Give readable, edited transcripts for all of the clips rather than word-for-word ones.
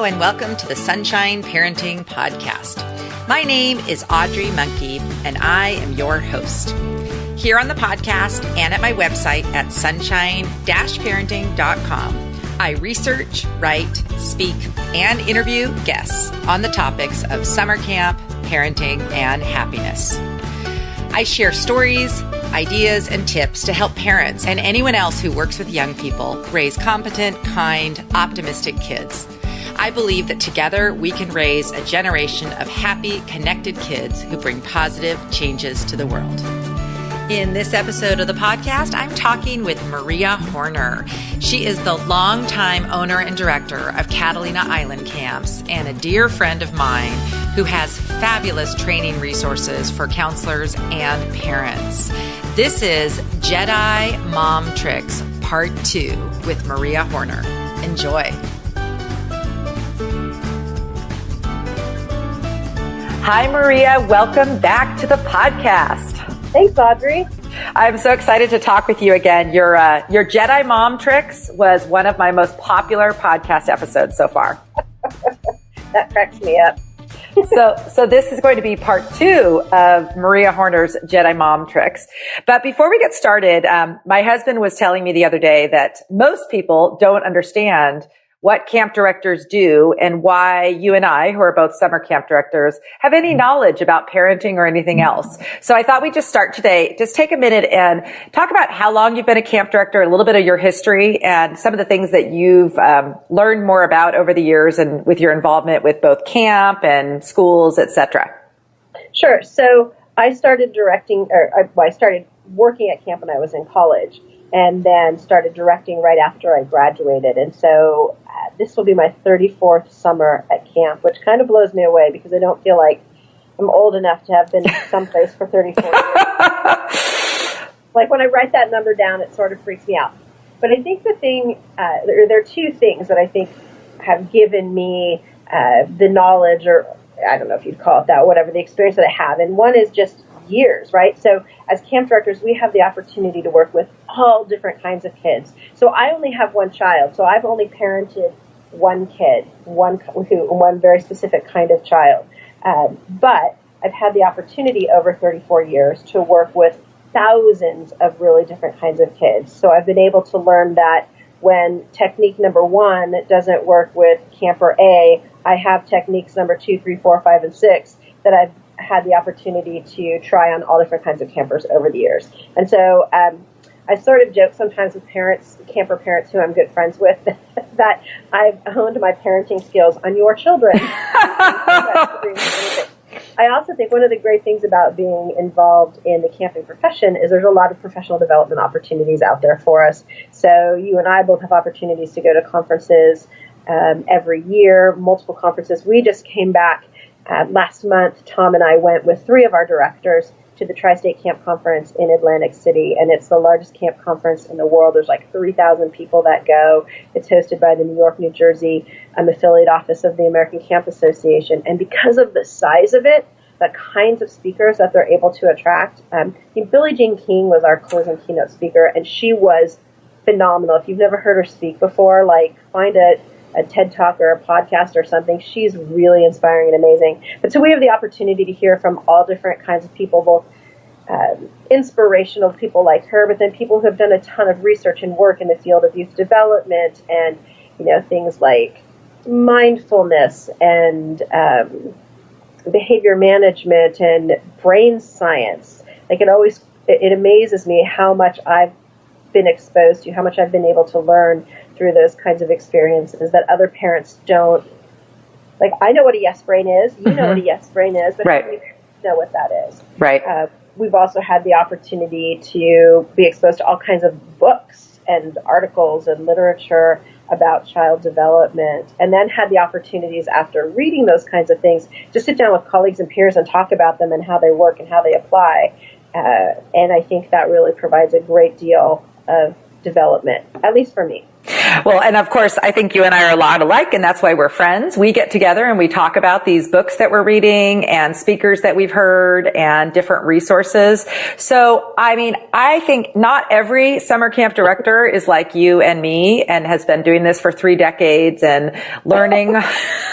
and welcome to the Sunshine Parenting Podcast. My name is Audrey Monkey, and I am your host. Here on the podcast and at my website at sunshine-parenting.com, I research, write, speak, and interview guests on the topics of summer camp, parenting, and happiness. I share stories, ideas, and tips to help parents and anyone else who works with young people raise competent, kind, optimistic kids. I believe that together we can raise a generation of happy, connected kids who bring positive changes to the world. In this episode of the podcast, I'm talking with Maria Horner. She is the longtime owner and director of Catalina Island Camps and a dear friend of mine who has fabulous training resources for counselors and parents. This is Jedi Mom Tricks Part 2 with Maria Horner. Enjoy. Hi, Maria. Welcome back to the podcast. Thanks, Audrey. I'm so excited to talk with you again. Your Jedi Mom Tricks was one of my most popular podcast episodes so far. That cracks me up. So this is going to be part 2 of Maria Horner's Jedi Mom Tricks. But before we get started, my husband was telling me the other day that most people don't understand what camp directors do and why you and I, who are both summer camp directors, have any knowledge about parenting or anything else. So I thought we'd just start today. Just take a minute and talk about how long you've been a camp director, a little bit of your history, and some of the things that you've learned more about over the years and with your involvement with both camp and schools, etc. Sure. So I started I started working at camp when I was in college, and then started directing right after I graduated. And so this will be my 34th summer at camp, which kind of blows me away because I don't feel like I'm old enough to have been someplace for 34 years. Like when I write that number down, it sort of freaks me out. But I think the thing, there are two things that I think have given me the knowledge, or I don't know if you'd call it that, whatever, the experience that I have. And one is just years, right? So as camp directors, we have the opportunity to work with all different kinds of kids. So I only have one child, so I've only parented one kid, one very specific kind of child. But I've had the opportunity over 34 years to work with thousands of really different kinds of kids. So I've been able to learn that when technique number 1 doesn't work with camper A, I have techniques number 2, 3, 4, 5, and 6 that I've had the opportunity to try on all different kinds of campers over the years. And so I sort of joke sometimes with parents, camper parents who I'm good friends with, that I've honed my parenting skills on your children. I also think one of the great things about being involved in the camping profession is there's a lot of professional development opportunities out there for us. So you and I both have opportunities to go to conferences every year, multiple conferences. We just came back last month. Tom and I went with 3 of our directors to the Tri-State Camp Conference in Atlantic City, and it's the largest camp conference in the world. There's like 3,000 people that go. It's hosted by the New York, New Jersey affiliate office of the American Camp Association, and because of the size of it, the kinds of speakers that they're able to attract, Billie Jean King was our closing keynote speaker, and she was phenomenal. If you've never heard her speak before, like find a TED Talk or a podcast or something. She's really inspiring and amazing. But so we have the opportunity to hear from all different kinds of people, both inspirational people like her, but then people who have done a ton of research and work in the field of youth development and, things like mindfulness and behavior management and brain science. Like it amazes me how much I've been exposed to, how much I've been able to learn through those kinds of experiences that other parents don't. Like, I know what a yes brain is. You know what a yes brain is, but right. How many parents know what that is? Right. We've also had the opportunity to be exposed to all kinds of books and articles and literature about child development, and then had the opportunities after reading those kinds of things to sit down with colleagues and peers and talk about them and how they work and how they apply. And I think that really provides a great deal of development, at least for me. Well, and of course, I think you and I are a lot alike, and that's why we're friends. We get together and we talk about these books that we're reading and speakers that we've heard and different resources. So, I mean, I think not every summer camp director is like you and me and has been doing this for 3 decades and learning,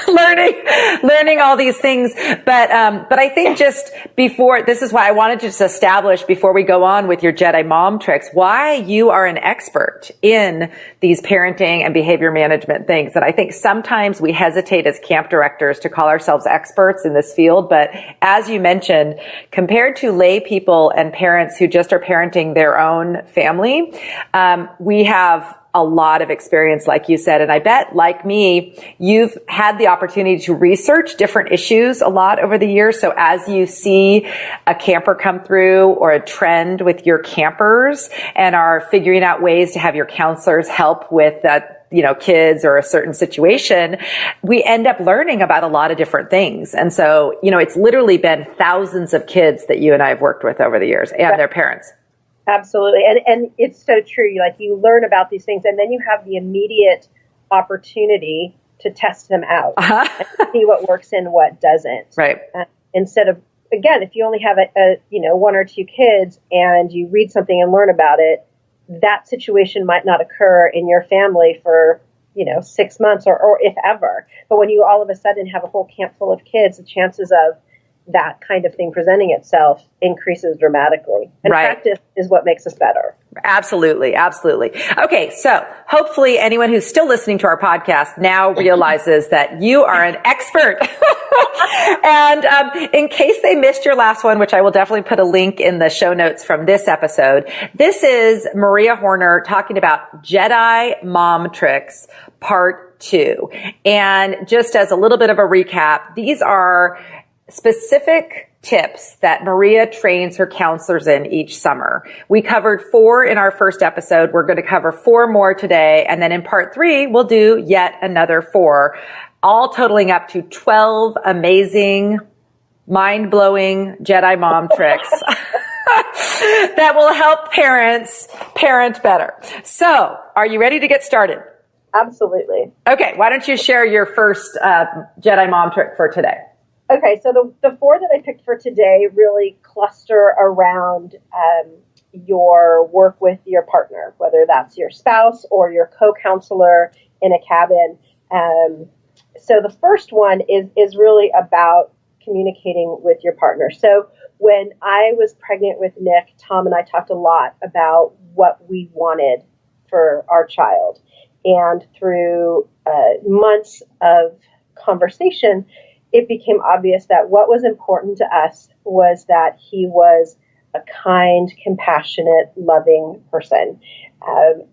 learning all these things. But I think just before, this is why I wanted to just establish before we go on with your Jedi Mom Tricks, why you are an expert in these parenting and behavior management things. And I think sometimes we hesitate as camp directors to call ourselves experts in this field. But as you mentioned, compared to lay people and parents who just are parenting their own family, we have a lot of experience, like you said. And I bet, like me, you've had the opportunity to research different issues a lot over the years. So as you see a camper come through or a trend with your campers and are figuring out ways to have your counselors help with that, kids or a certain situation, we end up learning about a lot of different things. And so, it's literally been thousands of kids that you and I have worked with over the years and their parents. Absolutely. And it's so true. Like, you learn about these things and then you have the immediate opportunity to test them out and see what works and what doesn't. Right. Instead of, again, if you only have a 1 or 2 kids and you read something and learn about it, that situation might not occur in your family for, 6 months or if ever. But when you all of a sudden have a whole camp full of kids, the chances of that kind of thing presenting itself increases dramatically. And practice is what makes us better. Absolutely. Absolutely. Okay. So hopefully anyone who's still listening to our podcast now realizes that you are an expert. And in case they missed your last one, which I will definitely put a link in the show notes from this episode, this is Maria Horner talking about Jedi Mom Tricks Part 2. And just as a little bit of a recap, these are specific tips that Maria trains her counselors in each summer. We covered 4 in our first episode. We're going to cover 4 more today. And then in part 3, we'll do yet another 4, all totaling up to 12 amazing, mind-blowing Jedi Mom tricks that will help parents parent better. So, are you ready to get started? Absolutely. Okay, why don't you share your first Jedi Mom trick for today? Okay, so the 4 that I picked for today really cluster around your work with your partner, whether that's your spouse or your co-counselor in a cabin. So the first one is really about communicating with your partner. So when I was pregnant with Nick, Tom and I talked a lot about what we wanted for our child. And through months of conversation, it became obvious that what was important to us was that he was a kind, compassionate, loving person.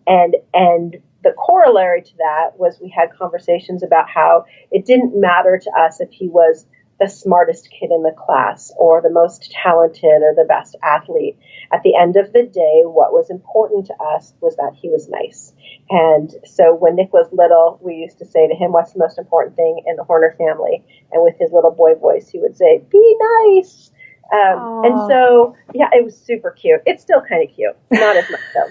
And the corollary to that was we had conversations about how it didn't matter to us if he was the smartest kid in the class or the most talented or the best athlete. At the end of the day, what was important to us was that he was nice. And so when Nick was little, we used to say to him, what's the most important thing in the Horner family? And with his little boy voice, he would say, be nice. And so, yeah, it was super cute. It's still kind of cute. Not as much though.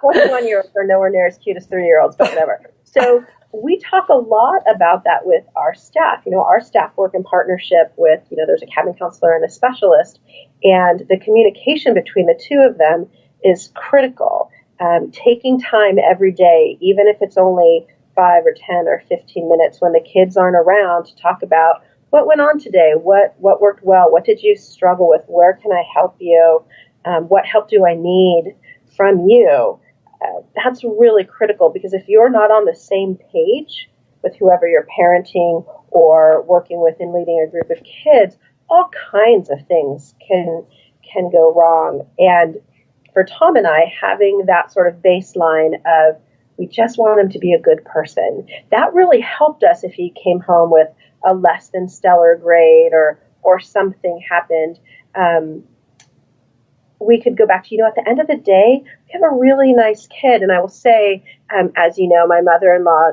21-year-olds are nowhere near as cute as 3-year-olds, but whatever. So we talk a lot about that with our staff. Our staff work in partnership with, there's a cabin counselor and a specialist, and the communication between the two of them is critical. Taking time every day, even if it's only 5 or 10 or 15 minutes when the kids aren't around, to talk about what went on today, what worked well, what did you struggle with, where can I help you, what help do I need from you. That's really critical, because if you're not on the same page with whoever you're parenting or working with and leading a group of kids, all kinds of things can go wrong. And for Tom and I, having that sort of baseline of we just want him to be a good person, that really helped us if he came home with a less than stellar grade or something happened. We could go back to, at the end of the day, we have a really nice kid. And I will say, as you know, my mother-in-law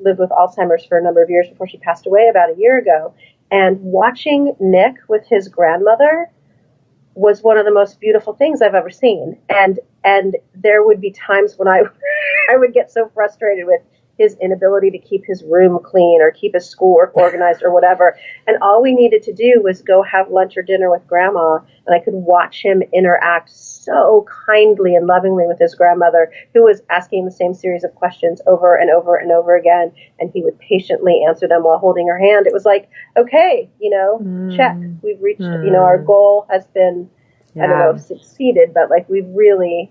lived with Alzheimer's for a number of years before she passed away about a year ago. And watching Nick with his grandmother was one of the most beautiful things I've ever seen. And there would be times when I would get so frustrated with his inability to keep his room clean or keep his schoolwork organized or whatever. And all we needed to do was go have lunch or dinner with grandma, and I could watch him interact so kindly and lovingly with his grandmother, who was asking the same series of questions over and over and over again, and he would patiently answer them while holding her hand. It was like, okay, check. We've reached, our goal has been, I don't know if succeeded, but like we've really,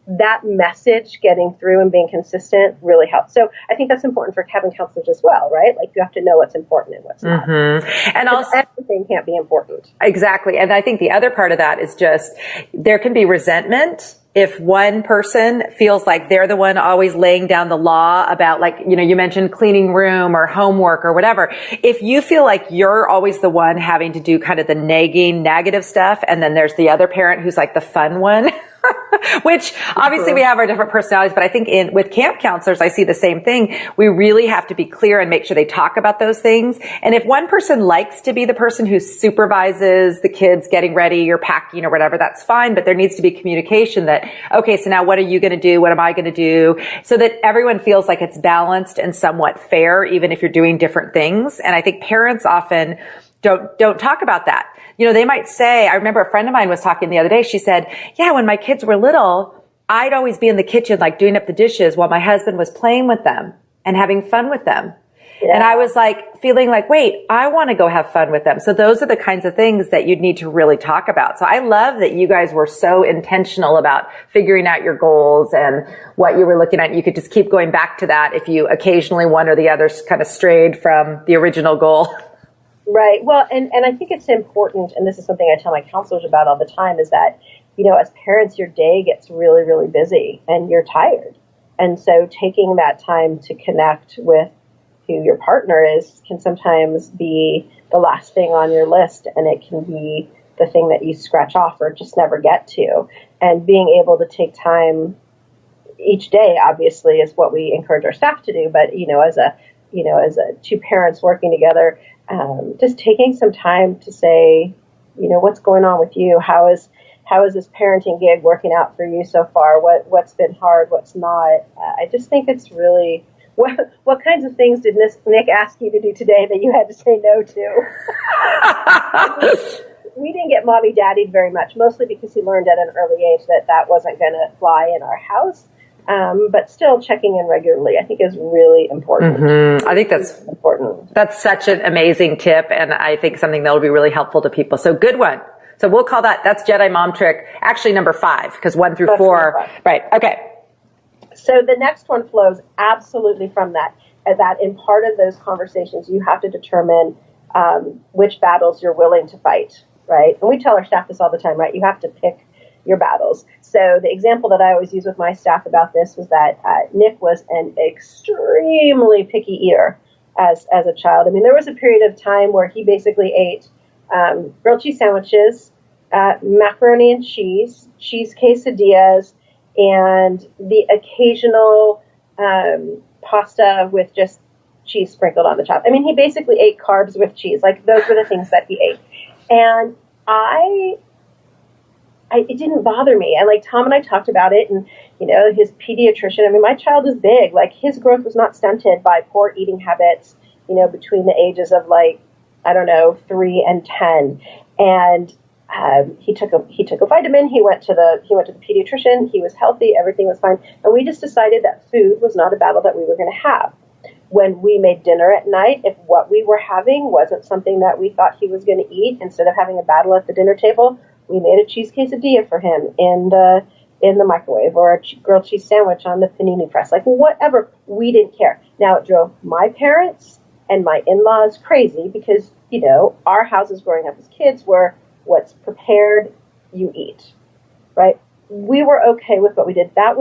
that message getting through and being consistent really helps. So I think that's important for cabin counselors as well, right? Like you have to know what's important and what's not. And also, everything can't be important. Exactly. And I think the other part of that is just there can be resentment if one person feels like they're the one always laying down the law about, like, you mentioned cleaning room or homework or whatever. If you feel like you're always the one having to do kind of the nagging, negative stuff, and then there's the other parent who's like the fun one, which obviously we have our different personalities, but I think with camp counselors, I see the same thing. We really have to be clear and make sure they talk about those things. And if one person likes to be the person who supervises the kids getting ready or packing or whatever, that's fine. But there needs to be communication that, okay, so now what are you going to do? What am I going to do? So that everyone feels like it's balanced and somewhat fair, even if you're doing different things. And I think parents often don't talk about that. They might say, I remember a friend of mine was talking the other day. She said, yeah, when my kids were little, I'd always be in the kitchen, like doing up the dishes while my husband was playing with them and having fun with them. Yeah. And I was like, feeling like, wait, I want to go have fun with them. So those are the kinds of things that you'd need to really talk about. So I love that you guys were so intentional about figuring out your goals and what you were looking at. You could just keep going back to that if you occasionally one or the other kind of strayed from the original goal. Right. Well, and I think it's important, and this is something I tell my counselors about all the time, is that, as parents, your day gets really, really busy and you're tired. And so taking that time to connect with who your partner is can sometimes be the last thing on your list, and it can be the thing that you scratch off or just never get to. And being able to take time each day, obviously, is what we encourage our staff to do. But, as two parents working together, just taking some time to say, what's going on with you? How is this parenting gig working out for you so far? What's been hard? What's not? I just think it's really, what kinds of things did Nick ask you to do today that you had to say no to? We didn't get mommy daddied very much, mostly because he learned at an early age that wasn't going to fly in our house. But still checking in regularly, I think, is really important. I think that's important. That's such an amazing tip, and I think something that will be really helpful to people. So good one. So we'll call that's Jedi Mom Trick, actually number 5, because 1 through 4. Right. Okay. So the next one flows absolutely from that. That in part of those conversations, you have to determine which battles you're willing to fight, right? And we tell our staff this all the time, right? You have to pick your battles. So the example that I always use with my staff about this was that Nick was an extremely picky eater as a child. I mean, there was a period of time where he basically ate grilled cheese sandwiches, macaroni and cheese quesadillas, and the occasional pasta with just cheese sprinkled on the top. I mean, he basically ate carbs with cheese. Like, those were the things that he ate. And it didn't bother me. And like Tom and I talked about it, and, his pediatrician, I mean, my child is big. Like, his growth was not stunted by poor eating habits, between the ages of 3 and 10. And he took a vitamin. He went to the pediatrician. He was healthy. Everything was fine. And we just decided that food was not a battle that we were going to have. When we made dinner at night, if what we were having wasn't something that we thought he was going to eat, instead of having a battle at the dinner table, we made a cheese quesadilla for him in the microwave, or a grilled cheese sandwich on the panini press, like whatever. We didn't care. Now, it drove my parents and my in-laws crazy because, our houses growing up as kids were what's prepared, you eat, right? We were okay with what we did. That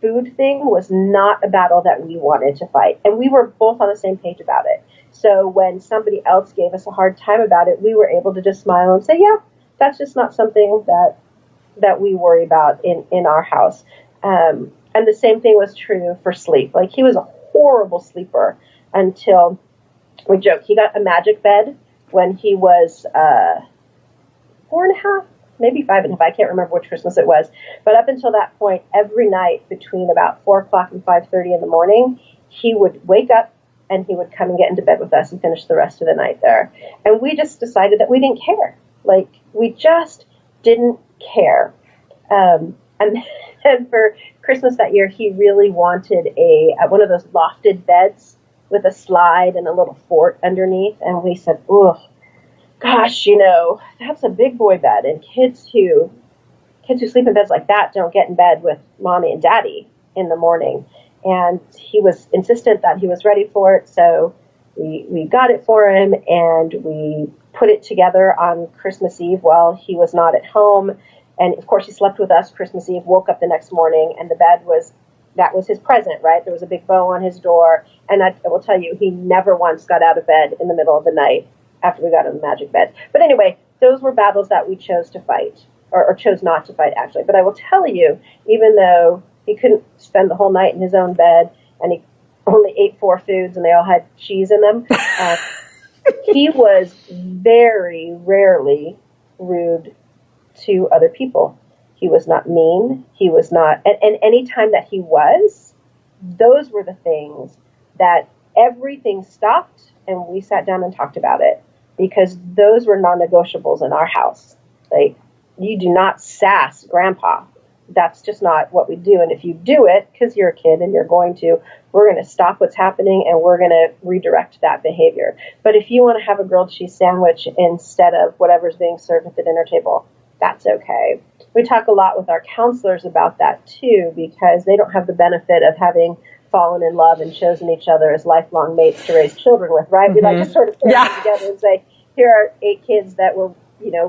food thing was not a battle that we wanted to fight. And we were both on the same page about it. So when somebody else gave us a hard time about it, we were able to just smile and say, yeah, that's just not something that we worry about in our house. And the same thing was true for sleep. Like, he was a horrible sleeper until, we joke, he got a magic bed when he was 4.5, maybe 5.5. I can't remember which Christmas it was. But up until that point, every night between about 4 o'clock and 5:30 in the morning, he would wake up and he would come and get into bed with us and finish the rest of the night there. And we just decided that we didn't care. Like, we just didn't care. And for Christmas that year, he really wanted one of those lofted beds with a slide and a little fort underneath. And we said, oh, gosh, that's a big boy bed. And kids who sleep in beds like that don't get in bed with mommy and daddy in the morning. And he was insistent that he was ready for it. So we got it for him, and we put it together on Christmas Eve while he was not at home. And of course, he slept with us Christmas Eve, woke up the next morning, and the bed that was his present, right? There was a big bow on his door. And I will tell you, he never once got out of bed in the middle of the night after we got him the magic bed. But anyway, those were battles that we chose to fight, or chose not to fight, actually. But I will tell you, even though he couldn't spend the whole night in his own bed, and he only ate 4 foods, and they all had cheese in them, he was very rarely rude to other people. He was not mean. He was not, and any time that he was, those were the things that everything stopped, and we sat down and talked about it, because those were non-negotiables in our house. Like, you do not sass grandpa. That's just not what we do. And if you do it, because you're a kid and we're going to stop what's happening, and we're going to redirect that behavior. But if you want to have a grilled cheese sandwich instead of whatever's being served at the dinner table, that's okay. We talk a lot with our counselors about that too, because they don't have the benefit of having fallen in love and chosen each other as lifelong mates to raise children with, right? Mm-hmm. We like to sort of put them together and say, here are 8 kids that were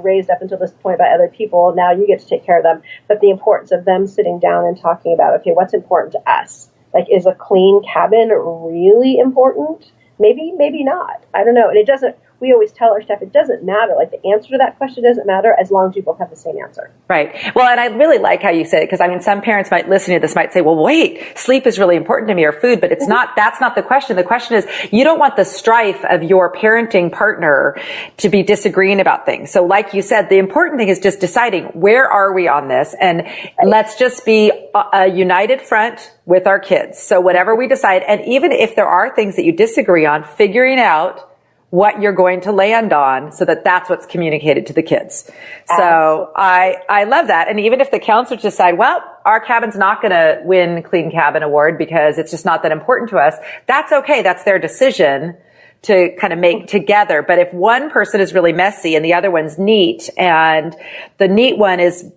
raised up until this point by other people. Now you get to take care of them. But the importance of them sitting down and talking about, okay, what's important to us? Like, is a clean cabin really important? Maybe not. I don't know. And we always tell our staff, it doesn't matter. Like, the answer to that question doesn't matter as long as you both have the same answer. Right. Well, and I really like how you said it, because some parents might listen to this might say, well, wait, sleep is really important to me, or food, but it's not, that's not the question. The question is, you don't want the strife of your parenting partner to be disagreeing about things. So like you said, the important thing is just deciding, where are we on this? And let's just be a united front with our kids. So whatever we decide, and even if there are things that you disagree on, figuring out what you're going to land on so that that's what's communicated to the kids. So I love that. And even if the counselors decide, well, our cabin's not going to win Clean Cabin Award because it's just not that important to us, that's okay. That's their decision to kind of make together. But if one person is really messy and the other one's neat, and the neat one is,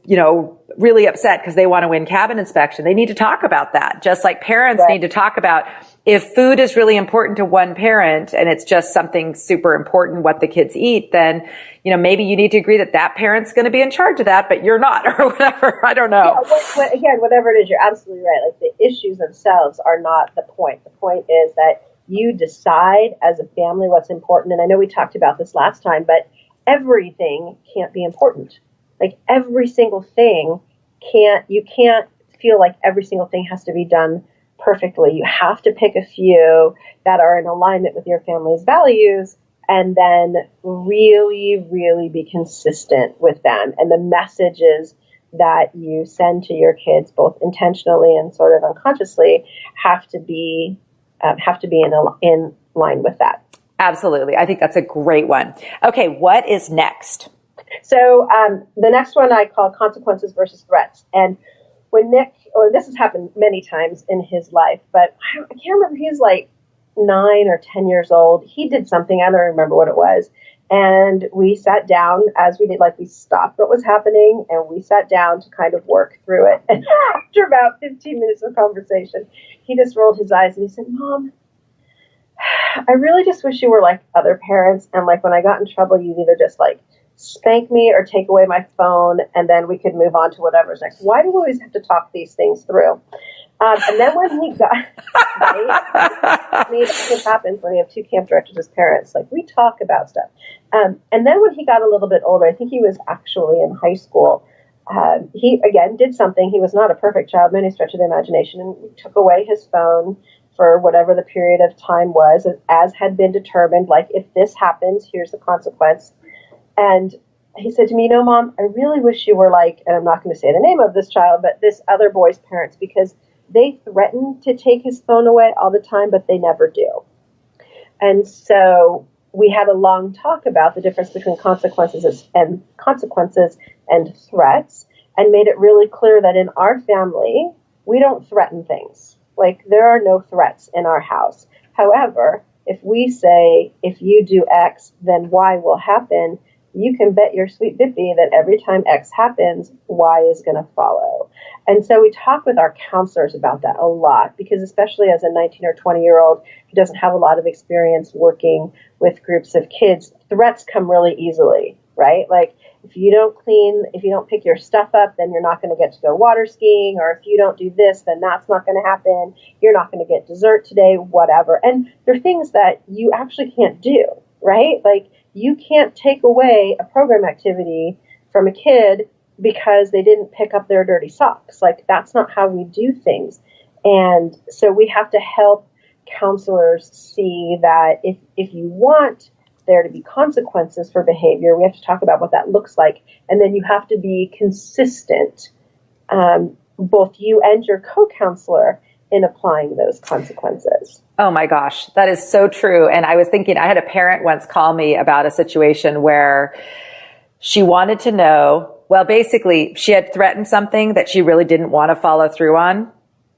really upset because they want to win cabin inspection, they need to talk about that. Just like parents need to talk about, if food is really important to one parent and it's just something super important what the kids eat, then, maybe you need to agree that parent's going to be in charge of that, but you're not, or whatever. I don't know. Yeah, again, whatever it is, you're absolutely right. Like, the issues themselves are not the point. The point is that you decide as a family what's important. And I know we talked about this last time, but everything can't be important. Like, every single thing you can't feel like every single thing has to be done perfectly. You have to pick a few that are in alignment with your family's values, and then really, really be consistent with them. And the messages that you send to your kids, both intentionally and sort of unconsciously, have to be in line with that. Absolutely. I think that's a great one. Okay, what is next? So the next one I call consequences versus threats. And when Nick, or this has happened many times in his life, but I can't remember, he's like 9 or 10 years old. He did something, I don't remember what it was. And we sat down, as we did, like, we stopped what was happening and we sat down to kind of work through it. And after about 15 minutes of conversation, he just rolled his eyes and he said, Mom, I really just wish you were like other parents. And like, when I got in trouble, you'd either just like spank me or take away my phone, and then we could move on to whatever's next. Why do we always have to talk these things through? And then when he got, this happens when we have 2 camp directors as parents, like, we talk about stuff. And then when he got a little bit older, I think he was actually in high school, he again did something. He was not a perfect child by any stretch of the imagination, and we took away his phone for whatever the period of time was, as had been determined, like, if this happens, here's the consequence. And he said to me, Mom, I really wish you were like, and I'm not going to say the name of this child, but this other boy's parents, because they threaten to take his phone away all the time, but they never do. And so we had a long talk about the difference between consequences and threats, and made it really clear that in our family, we don't threaten things. Like, there are no threats in our house. However, if we say, if you do X, then Y will happen, you can bet your sweet bippy that every time X happens, Y is going to follow. And so we talk with our counselors about that a lot, because especially as a 19 or 20-year-old who doesn't have a lot of experience working with groups of kids, threats come really easily, right? Like, if you don't pick your stuff up, then you're not going to get to go water skiing, or if you don't do this, then that's not going to happen. You're not going to get dessert today, whatever. And they're things that you actually can't do, right? Like, you can't take away a program activity from a kid because they didn't pick up their dirty socks. Like, that's not how we do things. And so we have to help counselors see that if you want there to be consequences for behavior, we have to talk about what that looks like. And then you have to be consistent, both you and your co-counselor, in applying those consequences. Oh my gosh, that is so true. And I was thinking, I had a parent once call me about a situation where she wanted to know, well, basically she had threatened something that she really didn't want to follow through on.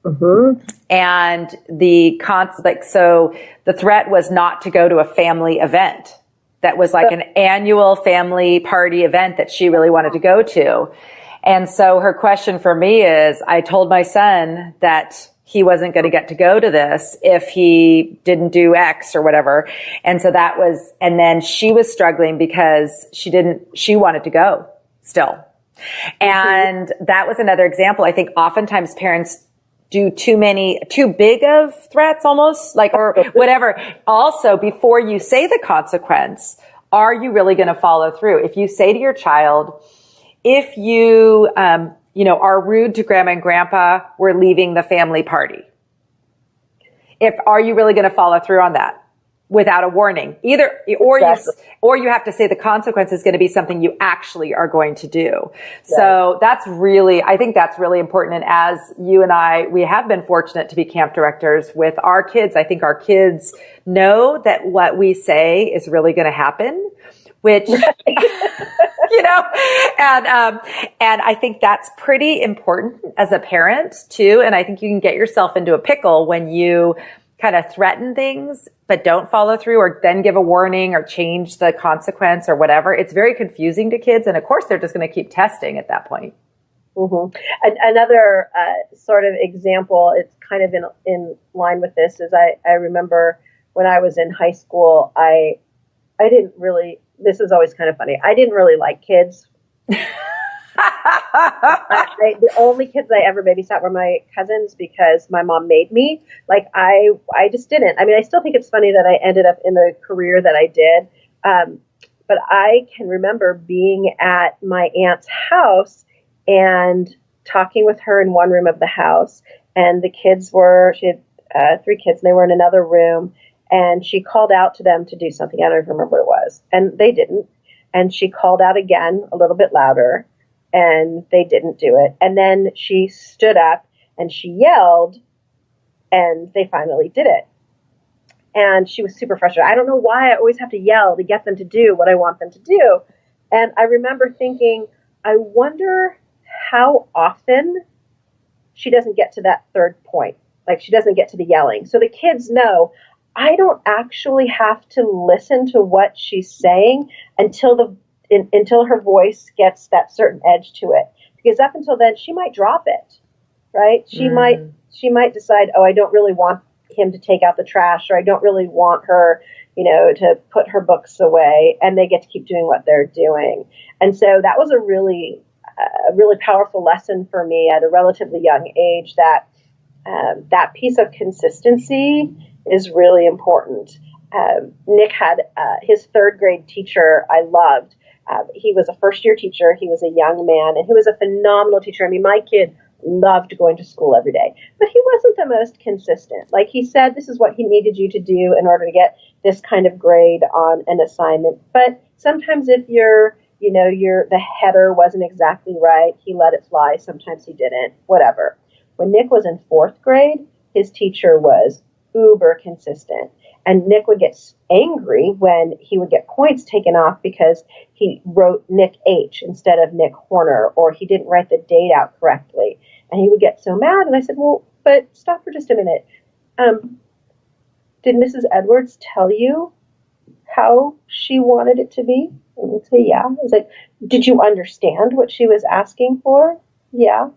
Mm-hmm. And so the threat was not to go to a family event. That was like an annual family party event that she really wanted to go to. And so her question for me is, I told my son that he wasn't going to get to go to this if he didn't do X or whatever. And so and then she was struggling because she wanted to go still. And that was another example. I think oftentimes parents do too big of threats almost, like, or whatever. Also, before you say the consequence, are you really going to follow through? If you say to your child, if you, are rude to grandma and grandpa, we're leaving the family party. Are you really going to follow through on that without a warning? Or you have to say the consequence is going to be something you actually are going to do. Right. So I think that's really important. And as you and I, we have been fortunate to be camp directors with our kids. I think our kids know that what we say is really going to happen, which, and I think that's pretty important as a parent too. And I think you can get yourself into a pickle when you kind of threaten things, but don't follow through, or then give a warning or change the consequence or whatever. It's very confusing to kids. And of course, they're just going to keep testing at that point. Mm-hmm. Another sort of example, it's kind of in line with this, is I remember when I was in high school, I didn't really, this is always kind of funny, I didn't really like kids. The only kids I ever babysat were my cousins because my mom made me. Like, I just didn't. I mean, I still think it's funny that I ended up in the career that I did. But I can remember being at my aunt's house and talking with her in one room of the house. And she had 3 kids, and they were in another room. And she called out to them to do something. I don't even remember what it was. And they didn't. And she called out again, a little bit louder, and they didn't do it. And then she stood up and she yelled, and they finally did it. And she was super frustrated. I don't know why I always have to yell to get them to do what I want them to do. And I remember thinking, I wonder how often she doesn't get to that third point. Like, she doesn't get to the yelling. So the kids know, I don't actually have to listen to what she's saying until her voice gets that certain edge to it. Because up until then, she might drop it, right? She might decide, I don't really want him to take out the trash, or I don't really want her, to put her books away, and they get to keep doing what they're doing. And so that was a really powerful lesson for me at a relatively young age, that that piece of consistency is really important. Nick had his 3rd grade teacher I loved. He was a first-year teacher. He was a young man, and he was a phenomenal teacher. I mean, my kid loved going to school every day, but he wasn't the most consistent. Like, he said, this is what he needed you to do in order to get this kind of grade on an assignment. But sometimes if you're the header wasn't exactly right. He let it fly. Sometimes he didn't, whatever. When Nick was in 4th grade, his teacher was uber consistent. And Nick would get angry when he would get points taken off because he wrote Nick H instead of Nick Horner, or he didn't write the date out correctly. And he would get so mad. And I said, well, but stop for just a minute. Did Mrs. Edwards tell you how she wanted it to be? And he'd say, yeah. I was like, did you understand what she was asking for? Yeah.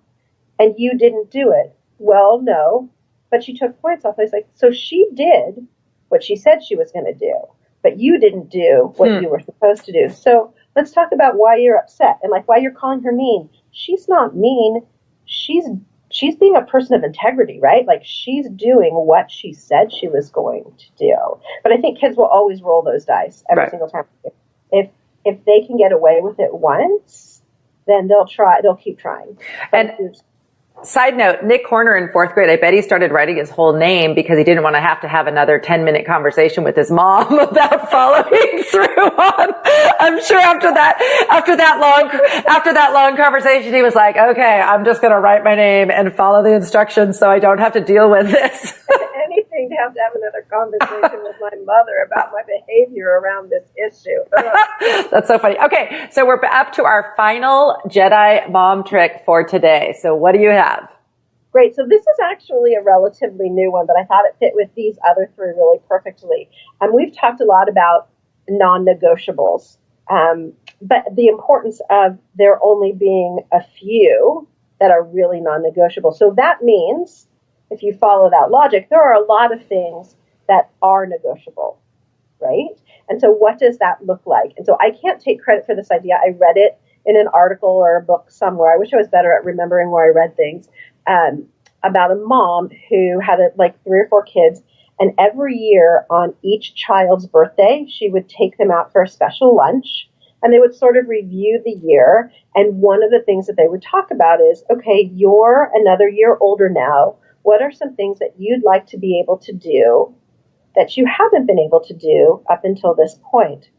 And you didn't do it? Well, no. But she took points off. I was like, so she did what she said she was going to do, but you didn't do what you were supposed to do. So let's talk about why you're upset and like why you're calling her mean. She's not mean. She's being a person of integrity, right? Like she's doing what she said she was going to do. But I think kids will always roll those dice every single time. If they can get away with it once, then they'll keep trying. And side note, Nick Horner in 4th grade, I bet he started writing his whole name because he didn't want to have another 10-minute conversation with his mom about following through on. I'm sure after that long conversation, he was like, okay, I'm just going to write my name and follow the instructions so I don't have to deal with this. Anything to have another conversation with my mother about my behavior around this issue. That's so funny. Okay, so we're up to our final Jedi Mom Trick for today. So what do you have? Great. So this is actually a relatively new one, but I thought it fit with these other 3 really perfectly. We've talked a lot about non-negotiables, but the importance of there only being a few that are really non-negotiable. So that means, if you follow that logic, there are a lot of things that are negotiable, right? And so what does that look like? And so I can't take credit for this idea. I read it in an article or a book somewhere. I wish I was better at remembering where I read things, about a mom who had 3 or 4 kids. And every year on each child's birthday, she would take them out for a special lunch. And they would sort of review the year. And one of the things that they would talk about is, okay, you're another year older now. What are some things that you'd like to be able to do that you haven't been able to do up until this point?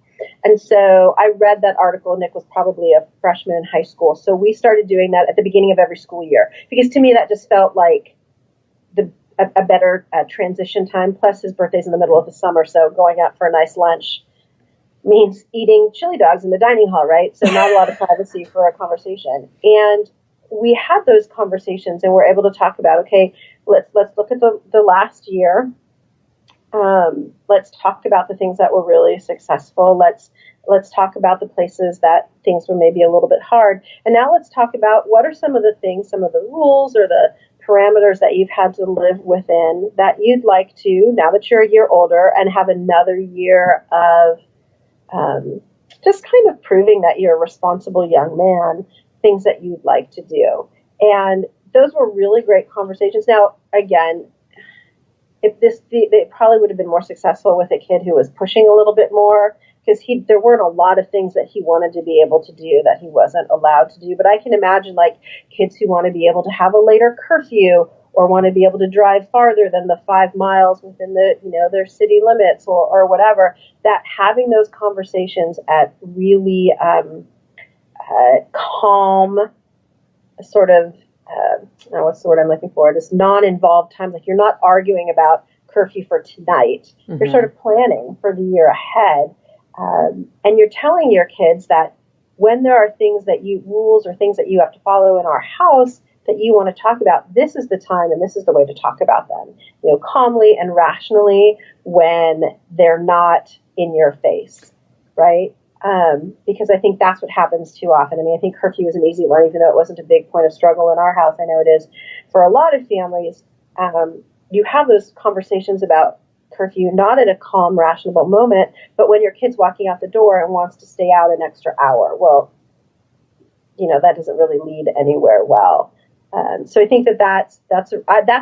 And so I read that article. Nick was probably a freshman in high school. So we started doing that at the beginning of every school year, because to me that just felt like a better transition time. Plus his birthday's in the middle of the summer, so going out for a nice lunch means eating chili dogs in the dining hall, right? So not a lot of privacy for a conversation. And we had those conversations and we're able to talk about, okay, let's look at the last year. Let's talk about the things that were really successful. Let's talk about the places that things were maybe a little bit hard. And now let's talk about what are some of the things, some of the rules or the parameters that you've had to live within that you'd like to, now that you're a year older and have another year of just kind of proving that you're a responsible young man, things that you'd like to do. And those were really great conversations. Now, again, they probably would have been more successful with a kid who was pushing a little bit more, because there weren't a lot of things that he wanted to be able to do that he wasn't allowed to do. But I can imagine kids who want to be able to have a later curfew or want to be able to drive farther than the 5 miles within their city limits or whatever, that having those conversations at really calm sort of, what's the word I'm looking for? Just non-involved times. Like you're not arguing about curfew for tonight. Mm-hmm. You're sort of planning for the year ahead. And you're telling your kids that when there are rules or things that you have to follow in our house that you want to talk about, this is the time and this is the way to talk about them, calmly and rationally when they're not in your face, right? Because I think that's what happens too often. I mean, I think curfew is an easy one, even though it wasn't a big point of struggle in our house. I know it is for a lot of families. You have those conversations about curfew, not at a calm, rational moment, but when your kid's walking out the door and wants to stay out an extra hour. Well, that doesn't really lead anywhere well. So I think that's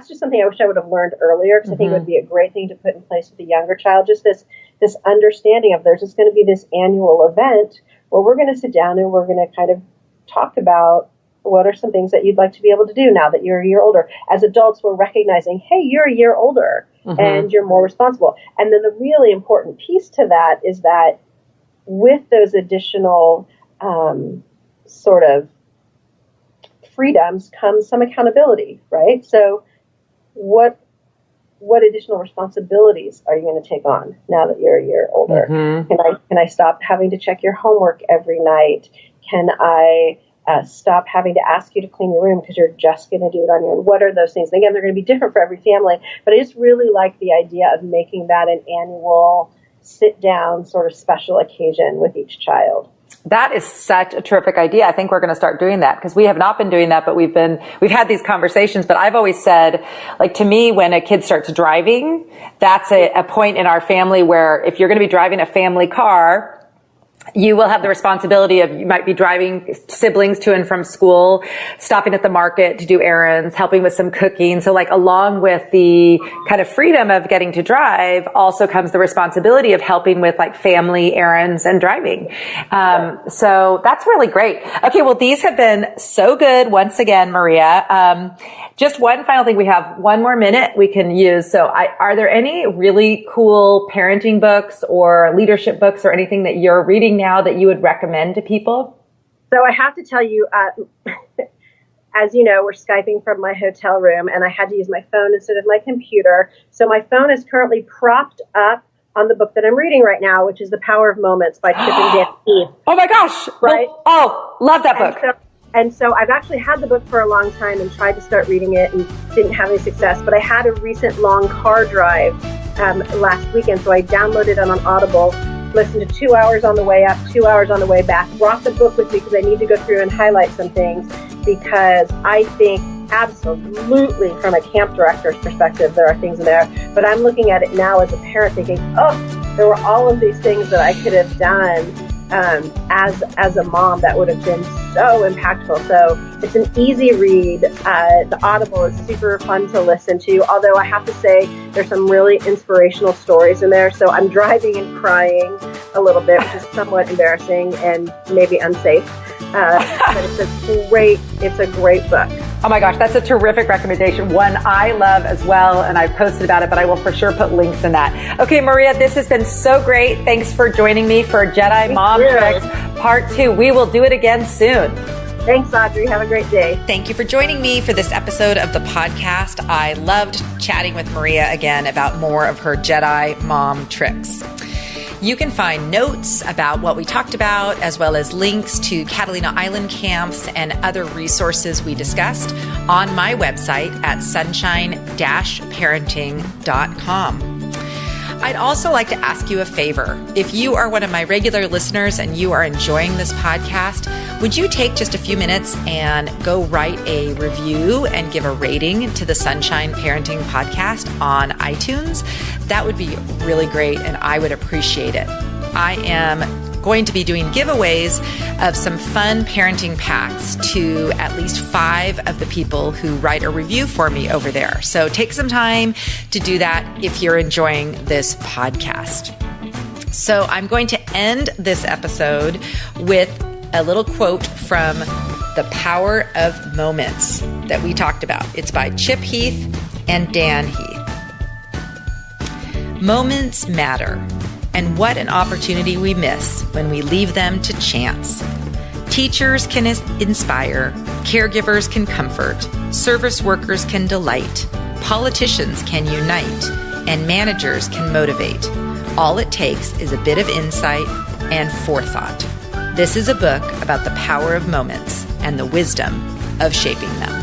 just something I wish I would have learned earlier, because I think it would be a great thing to put in place with a younger child. Just this understanding of there's just going to be this annual event where we're going to sit down and we're going to kind of talk about what are some things that you'd like to be able to do now that you're a year older. As adults, we're recognizing, hey, you're a year older and you're more responsible. And then the really important piece to that is that with those additional sort of freedoms comes some accountability, right? So what additional responsibilities are you going to take on now that you're a year older? Mm-hmm. Can I stop having to check your homework every night? Can I stop having to ask you to clean your room because you're just going to do it on your own? What are those things? And again, they're going to be different for every family, but I just really like the idea of making that an annual sit-down sort of special occasion with each child. That is such a terrific idea. I think we're going to start doing that because we have not been doing that, but we've had these conversations. But I've always said, like, to me, when a kid starts driving, that's a point in our family where if you're going to be driving a family car, you will have the responsibility of, you might be driving siblings to and from school, stopping at the market to do errands, helping with some cooking. So like along with the kind of freedom of getting to drive also comes the responsibility of helping with like family errands and driving. So that's really great. Okay. Well, these have been so good once again, Maria. Just one final thing. We have one more minute we can use. So are there any really cool parenting books or leadership books or anything that you're reading now that you would recommend to people? So I have to tell you, as you know, we're Skyping from my hotel room and I had to use my phone instead of my computer. So my phone is currently propped up on the book that I'm reading right now, which is The Power of Moments by Chip and Dan Heath. Oh my gosh. Right? Oh, love that book. And so I've actually had the book for a long time and tried to start reading it and didn't have any success. But I had a recent long car drive last weekend, so I downloaded it on Audible, listened to 2 hours on the way up, 2 hours on the way back, brought the book with me because I need to go through and highlight some things because I think absolutely from a camp director's perspective, there are things in there. But I'm looking at it now as a parent thinking, oh, there were all of these things that I could have done as a mom that would have been so impactful. So it's an easy read. The Audible is super fun to listen to, although I have to say there's some really inspirational stories in there. So I'm driving and crying a little bit, which is somewhat embarrassing and maybe unsafe. But it's a great book. Oh my gosh, that's a terrific recommendation. One I love as well, and I've posted about it, but I will for sure put links in that. Okay, Maria, this has been so great. Thanks for joining me for Jedi Mom Tricks Part 2. We will do it again soon. Thanks, Audrey. Have a great day. Thank you for joining me for this episode of the podcast. I loved chatting with Maria again about more of her Jedi Mom tricks. You can find notes about what we talked about, as well as links to Catalina Island Camps and other resources we discussed on my website at sunshine-parenting.com. I'd also like to ask you a favor. If you are one of my regular listeners and you are enjoying this podcast, would you take just a few minutes and go write a review and give a rating to the Sunshine Parenting Podcast on iTunes? That would be really great and I would appreciate it. I am going to be doing giveaways of some fun parenting packs to at least 5 of the people who write a review for me over there. So take some time to do that if you're enjoying this podcast. So I'm going to end this episode with a little quote from The Power of Moments that we talked about. It's by Chip Heath and Dan Heath. Moments matter. And what an opportunity we miss when we leave them to chance. Teachers can inspire, caregivers can comfort, service workers can delight, politicians can unite, and managers can motivate. All it takes is a bit of insight and forethought. This is a book about the power of moments and the wisdom of shaping them.